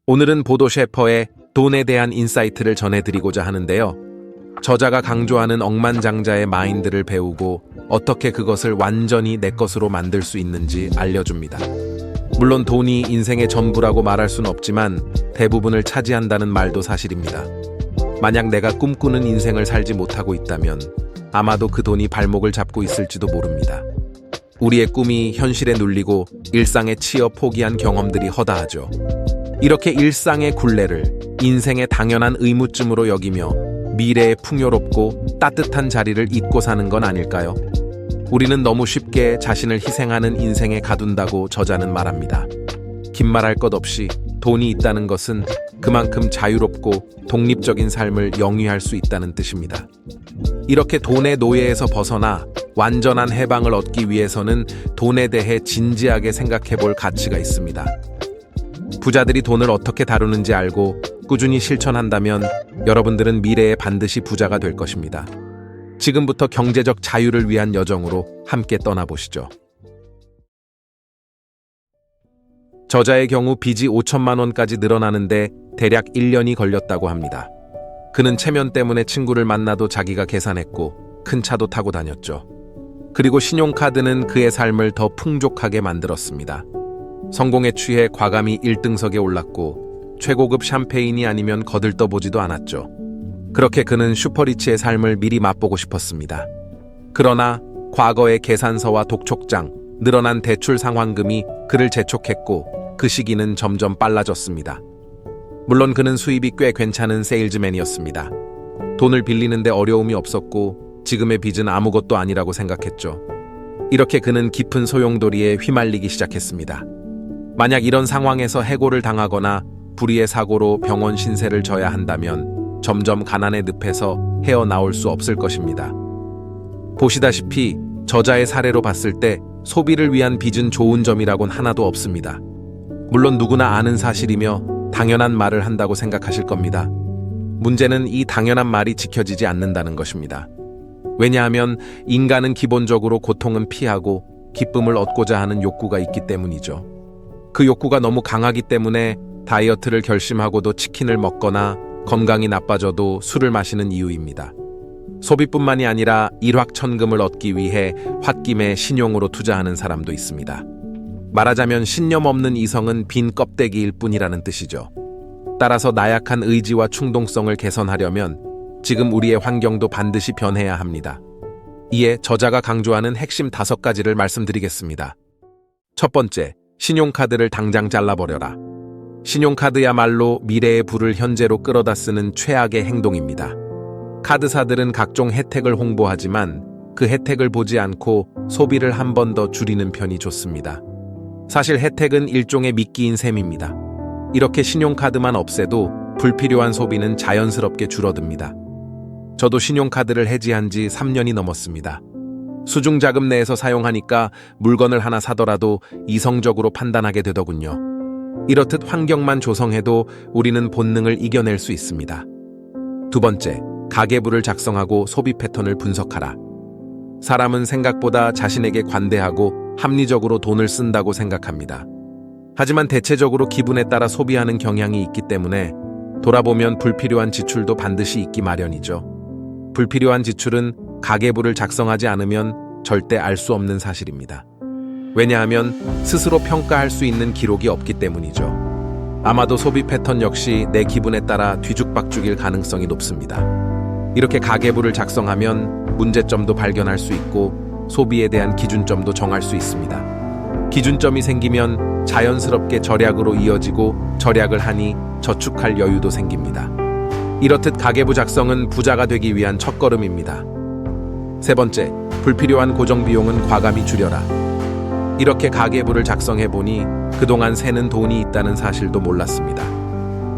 오늘은 보도 셰퍼의 돈에 대한 인사이트를 전해드리고자 하는데요. 저자가 강조하는 억만장자의 마인드를 배우고 어떻게 그것을 완전히 내 것으로 만들 수 있는지 알려줍니다. 물론 돈이 인생의 전부라고 말할 수는 없지만 대부분을 차지한다는 말도 사실입니다. 만약 내가 꿈꾸는 인생을 살지 못하고 있다면 아마도 그 돈이 발목을 잡고 있을지도 모릅니다. 우리의 꿈이 현실에 눌리고 일상에 치여 포기한 경험들이 허다하죠. 이렇게 일상의 굴레를 인생의 당연한 의무쯤으로 여기며 미래의 풍요롭고 따뜻한 자리를 잊고 사는 건 아닐까요? 우리는 너무 쉽게 자신을 희생하는 인생에 가둔다고 저자는 말합니다. 긴 말할 것 없이 돈이 있다는 것은 그만큼 자유롭고 독립적인 삶을 영위할 수 있다는 뜻입니다. 이렇게 돈의 노예에서 벗어나 완전한 해방을 얻기 위해서는 돈에 대해 진지하게 생각해 볼 가치가 있습니다. 부자들이 돈을 어떻게 다루는지 알고 꾸준히 실천한다면 여러분들은 미래에 반드시 부자가 될 것입니다. 지금부터 경제적 자유를 위한 여정으로 함께 떠나보시죠. 저자의 경우 빚이 5천만 원까지 늘어나는데 대략 1년이 걸렸다고 합니다. 그는 체면 때문에 친구를 만나도 자기가 계산했고 큰 차도 타고 다녔죠. 그리고 신용카드는 그의 삶을 더 풍족하게 만들었습니다. 성공에 취해 과감히 1등석에 올랐고 최고급 샴페인이 아니면 거들떠보지도 않았죠. 그렇게 그는 슈퍼리치의 삶을 미리 맛보고 싶었습니다. 그러나 과거의 계산서와 독촉장, 늘어난 대출 상환금이 그를 재촉했고 그 시기는 점점 빨라졌습니다. 물론 그는 수입이 꽤 괜찮은 세일즈맨이었습니다. 돈을 빌리는데 어려움이 없었고 지금의 빚은 아무것도 아니라고 생각했죠. 이렇게 그는 깊은 소용돌이에 휘말리기 시작했습니다. 만약 이런 상황에서 해고를 당하거나 불의의 사고로 병원 신세를 져야 한다면 점점 가난의 늪에서 헤어나올 수 없을 것입니다. 보시다시피 저자의 사례로 봤을 때 소비를 위한 빚은 좋은 점이라곤 하나도 없습니다. 물론 누구나 아는 사실이며 당연한 말을 한다고 생각하실 겁니다. 문제는 이 당연한 말이 지켜지지 않는다는 것입니다. 왜냐하면 인간은 기본적으로 고통은 피하고 기쁨을 얻고자 하는 욕구가 있기 때문이죠. 그 욕구가 너무 강하기 때문에 다이어트를 결심하고도 치킨을 먹거나 건강이 나빠져도 술을 마시는 이유입니다. 소비뿐만이 아니라 일확천금을 얻기 위해 홧김에 신용으로 투자하는 사람도 있습니다. 말하자면 신념 없는 이성은 빈 껍데기일 뿐이라는 뜻이죠. 따라서 나약한 의지와 충동성을 개선하려면 지금 우리의 환경도 반드시 변해야 합니다. 이에 저자가 강조하는 핵심 5가지를 말씀드리겠습니다. 첫 번째, 신용카드를 당장 잘라버려라. 신용카드야말로 미래의 부를 현재로 끌어다 쓰는 최악의 행동입니다. 카드사들은 각종 혜택을 홍보하지만 그 혜택을 보지 않고 소비를 한 번 더 줄이는 편이 좋습니다. 사실 혜택은 일종의 미끼인 셈입니다. 이렇게 신용카드만 없애도 불필요한 소비는 자연스럽게 줄어듭니다. 저도 신용카드를 해지한 지 3년이 넘었습니다. 수중자금 내에서 사용하니까 물건을 하나 사더라도 이성적으로 판단하게 되더군요. 이렇듯 환경만 조성해도 우리는 본능을 이겨낼 수 있습니다. 두 번째, 가계부를 작성하고 소비 패턴을 분석하라. 사람은 생각보다 자신에게 관대하고 합리적으로 돈을 쓴다고 생각합니다. 하지만 대체적으로 기분에 따라 소비하는 경향이 있기 때문에 돌아보면 불필요한 지출도 반드시 있기 마련이죠. 불필요한 지출은 가계부를 작성하지 않으면 절대 알 수 없는 사실입니다. 왜냐하면 스스로 평가할 수 있는 기록이 없기 때문이죠. 아마도 소비 패턴 역시 내 기분에 따라 뒤죽박죽일 가능성이 높습니다. 이렇게 가계부를 작성하면 문제점도 발견할 수 있고 소비에 대한 기준점도 정할 수 있습니다. 기준점이 생기면 자연스럽게 절약으로 이어지고 절약을 하니 저축할 여유도 생깁니다. 이렇듯 가계부 작성은 부자가 되기 위한 첫걸음입니다. 세 번째, 불필요한 고정비용은 과감히 줄여라. 이렇게 가계부를 작성해보니 그동안 새는 돈이 있다는 사실도 몰랐습니다.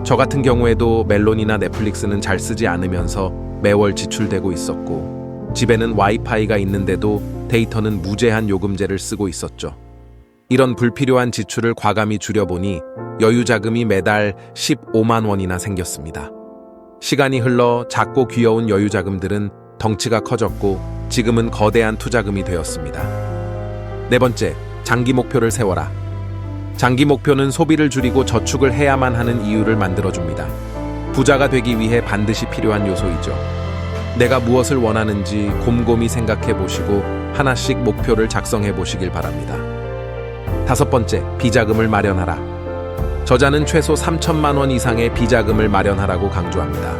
저 같은 경우에도 멜론이나 넷플릭스는 잘 쓰지 않으면서 매월 지출되고 있었고 집에는 와이파이가 있는데도 데이터는 무제한 요금제를 쓰고 있었죠. 이런 불필요한 지출을 과감히 줄여보니 여유자금이 매달 15만 원이나 생겼습니다. 시간이 흘러 작고 귀여운 여유자금들은 덩치가 커졌고 지금은 거대한 투자금이 되었습니다. 네 번째, 장기 목표를 세워라. 장기 목표는 소비를 줄이고 저축을 해야만 하는 이유를 만들어줍니다. 부자가 되기 위해 반드시 필요한 요소이죠. 내가 무엇을 원하는지 곰곰이 생각해 보시고 하나씩 목표를 작성해 보시길 바랍니다. 5번째, 비자금을 마련하라. 저자는 최소 3천만 원 이상의 비자금을 마련하라고 강조합니다.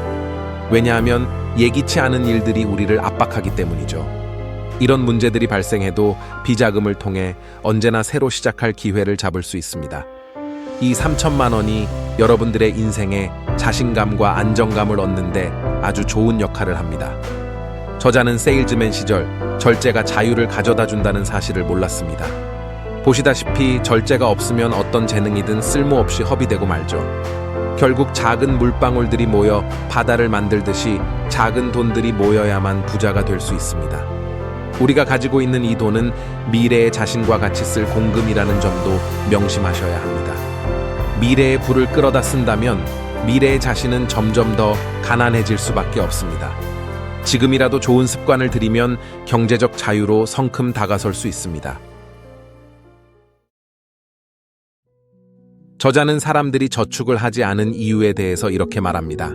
왜냐하면 예기치 않은 일들이 우리를 압박하기 때문이죠. 이런 문제들이 발생해도 비자금을 통해 언제나 새로 시작할 기회를 잡을 수 있습니다. 이 3천만 원이 여러분들의 인생에 자신감과 안정감을 얻는데 아주 좋은 역할을 합니다. 저자는 세일즈맨 시절 절제가 자유를 가져다 준다는 사실을 몰랐습니다. 보시다시피 절제가 없으면 어떤 재능이든 쓸모없이 허비되고 말죠. 결국 작은 물방울들이 모여 바다를 만들듯이 작은 돈들이 모여야만 부자가 될 수 있습니다. 우리가 가지고 있는 이 돈은 미래의 자신과 같이 쓸 공금이라는 점도 명심하셔야 합니다. 미래의 부를 끌어다 쓴다면 미래의 자신은 점점 더 가난해질 수밖에 없습니다. 지금이라도 좋은 습관을 들이면 경제적 자유로 성큼 다가설 수 있습니다. 저자는 사람들이 저축을 하지 않은 이유에 대해서 이렇게 말합니다.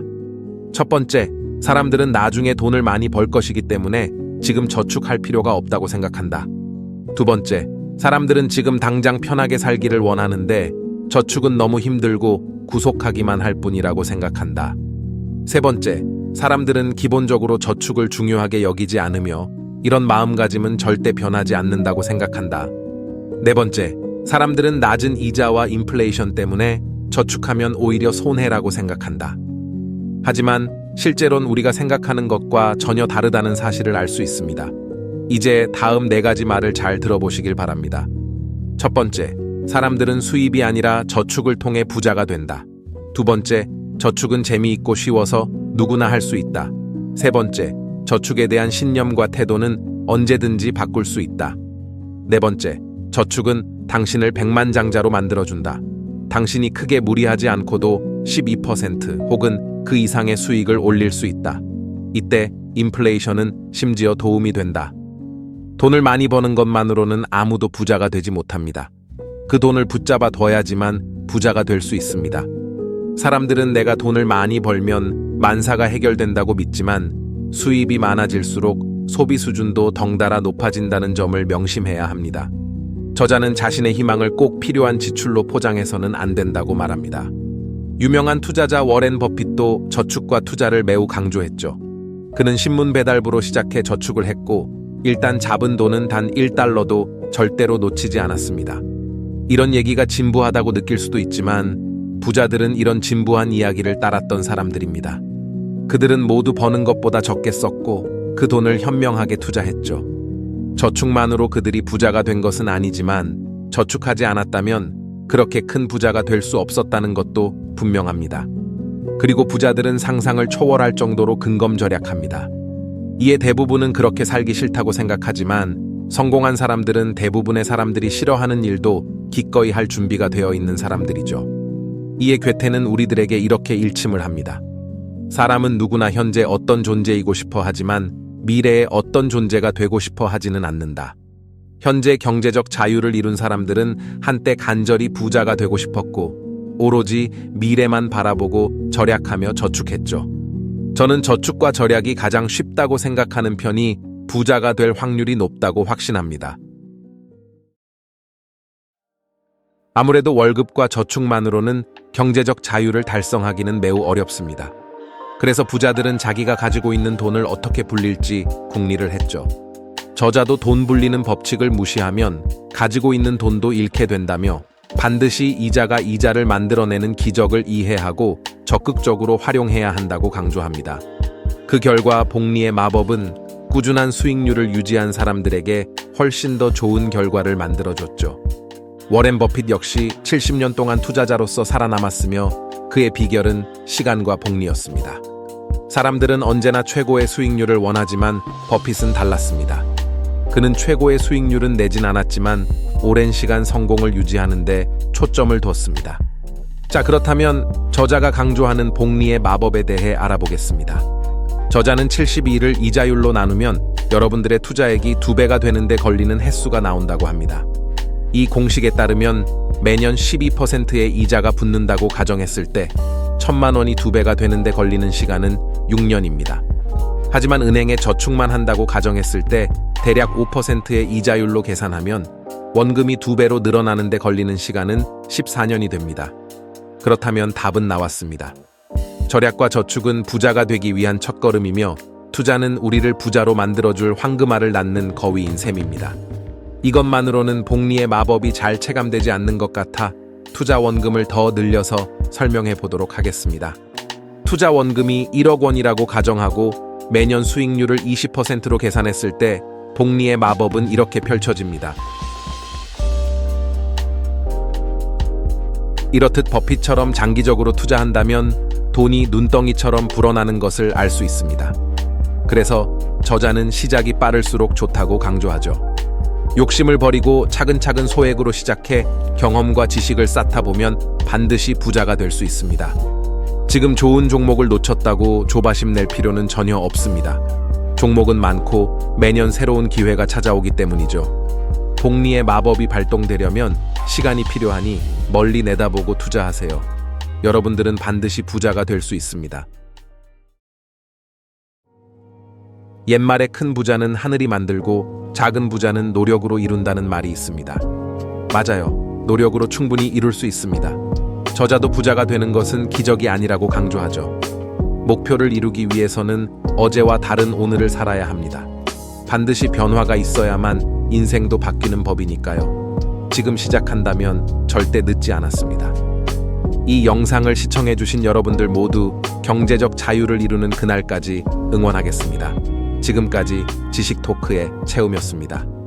첫 번째, 사람들은 나중에 돈을 많이 벌 것이기 때문에 지금 저축할 필요가 없다고 생각한다. 두 번째, 사람들은 지금 당장 편하게 살기를 원하는데 저축은 너무 힘들고 구속하기만 할 뿐이라고 생각한다. 세 번째, 사람들은 기본적으로 저축을 중요하게 여기지 않으며 이런 마음가짐은 절대 변하지 않는다고 생각한다. 네 번째, 사람들은 낮은 이자와 인플레이션 때문에 저축하면 오히려 손해라고 생각한다. 하지만 실제로는 우리가 생각하는 것과 전혀 다르다는 사실을 알 수 있습니다. 이제 다음 4가지 말을 잘 들어보시길 바랍니다. 첫 번째, 사람들은 수입이 아니라 저축을 통해 부자가 된다. 두 번째, 저축은 재미있고 쉬워서 누구나 할 수 있다. 세 번째, 저축에 대한 신념과 태도는 언제든지 바꿀 수 있다. 네 번째, 저축은 당신을 백만장자로 만들어준다. 당신이 크게 무리하지 않고도 12% 혹은 그 이상의 수익을 올릴 수 있다. 이때 인플레이션은 심지어 도움이 된다. 돈을 많이 버는 것만으로는 아무도 부자가 되지 못합니다. 그 돈을 붙잡아 둬야지만 부자가 될 수 있습니다. 사람들은 내가 돈을 많이 벌면 만사가 해결된다고 믿지만 수입이 많아질수록 소비 수준도 덩달아 높아진다는 점을 명심해야 합니다. 저자는 자신의 희망을 꼭 필요한 지출로 포장해서는 안 된다고 말합니다. 유명한 투자자 워렌 버핏도 저축과 투자를 매우 강조했죠. 그는 신문 배달부로 시작해 저축을 했고 일단 잡은 돈은 단 1달러도 절대로 놓치지 않았습니다. 이런 얘기가 진부하다고 느낄 수도 있지만 부자들은 이런 진부한 이야기를 따랐던 사람들입니다. 그들은 모두 버는 것보다 적게 썼고 그 돈을 현명하게 투자했죠. 저축만으로 그들이 부자가 된 것은 아니지만 저축하지 않았다면 그렇게 큰 부자가 될 수 없었다는 것도 분명합니다. 그리고 부자들은 상상을 초월할 정도로 근검절약합니다. 이에 대부분은 그렇게 살기 싫다고 생각하지만 성공한 사람들은 대부분의 사람들이 싫어하는 일도 기꺼이 할 준비가 되어 있는 사람들이죠. 이에 괴테는 우리들에게 이렇게 일침을 합니다. 사람은 누구나 현재 어떤 존재이고 싶어 하지만 미래의 어떤 존재가 되고 싶어 하지는 않는다. 현재 경제적 자유를 이룬 사람들은 한때 간절히 부자가 되고 싶었고 오로지 미래만 바라보고 절약하며 저축했죠. 저는 저축과 절약이 가장 쉽다고 생각하는 편이 부자가 될 확률이 높다고 확신합니다. 아무래도 월급과 저축만으로는 경제적 자유를 달성하기는 매우 어렵습니다. 그래서 부자들은 자기가 가지고 있는 돈을 어떻게 불릴지 궁리를 했죠. 저자도 돈 불리는 법칙을 무시하면 가지고 있는 돈도 잃게 된다며 반드시 이자가 이자를 만들어내는 기적을 이해하고 적극적으로 활용해야 한다고 강조합니다. 그 결과 복리의 마법은 꾸준한 수익률을 유지한 사람들에게 훨씬 더 좋은 결과를 만들어줬죠. 워렌 버핏 역시 70년 동안 투자자로서 살아남았으며 그의 비결은 시간과 복리였습니다. 사람들은 언제나 최고의 수익률을 원하지만 버핏은 달랐습니다. 그는 최고의 수익률은 내진 않았지만 오랜 시간 성공을 유지하는데 초점을 뒀습니다. 자, 그렇다면 저자가 강조하는 복리의 마법에 대해 알아보겠습니다. 저자는 72를 이자율로 나누면 여러분들의 투자액이 2배가 되는데 걸리는 횟수가 나온다고 합니다. 이 공식에 따르면 매년 12%의 이자가 붙는다고 가정했을 때 1,000만 원이 2배가 되는데 걸리는 시간은 6년입니다. 하지만 은행에 저축만 한다고 가정했을 때 대략 5%의 이자율로 계산하면 원금이 2배로 늘어나는데 걸리는 시간은 14년이 됩니다. 그렇다면 답은 나왔습니다. 절약과 저축은 부자가 되기 위한 첫걸음이며 투자는 우리를 부자로 만들어줄 황금알을 낳는 거위인 셈입니다. 이것만으로는 복리의 마법이 잘 체감되지 않는 것 같아 투자 원금을 더 늘려서 설명해 보도록 하겠습니다. 투자 원금이 1억 원이라고 가정하고 매년 수익률을 20%로 계산했을 때 복리의 마법은 이렇게 펼쳐집니다. 이렇듯 버핏처럼 장기적으로 투자한다면 돈이 눈덩이처럼 불어나는 것을 알 수 있습니다. 그래서 저자는 시작이 빠를수록 좋다고 강조하죠. 욕심을 버리고 차근차근 소액으로 시작해 경험과 지식을 쌓다 보면 반드시 부자가 될 수 있습니다. 지금 좋은 종목을 놓쳤다고 조바심 낼 필요는 전혀 없습니다. 종목은 많고 매년 새로운 기회가 찾아오기 때문이죠. 복리의 마법이 발동되려면 시간이 필요하니 멀리 내다보고 투자하세요. 여러분들은 반드시 부자가 될 수 있습니다. 옛말에 큰 부자는 하늘이 만들고 작은 부자는 노력으로 이룬다는 말이 있습니다. 맞아요. 노력으로 충분히 이룰 수 있습니다. 저자도 부자가 되는 것은 기적이 아니라고 강조하죠. 목표를 이루기 위해서는 어제와 다른 오늘을 살아야 합니다. 반드시 변화가 있어야만 인생도 바뀌는 법이니까요. 지금 시작한다면 절대 늦지 않았습니다. 이 영상을 시청해주신 여러분들 모두 경제적 자유를 이루는 그날까지 응원하겠습니다. 지금까지 지식토크의 채움이었습니다.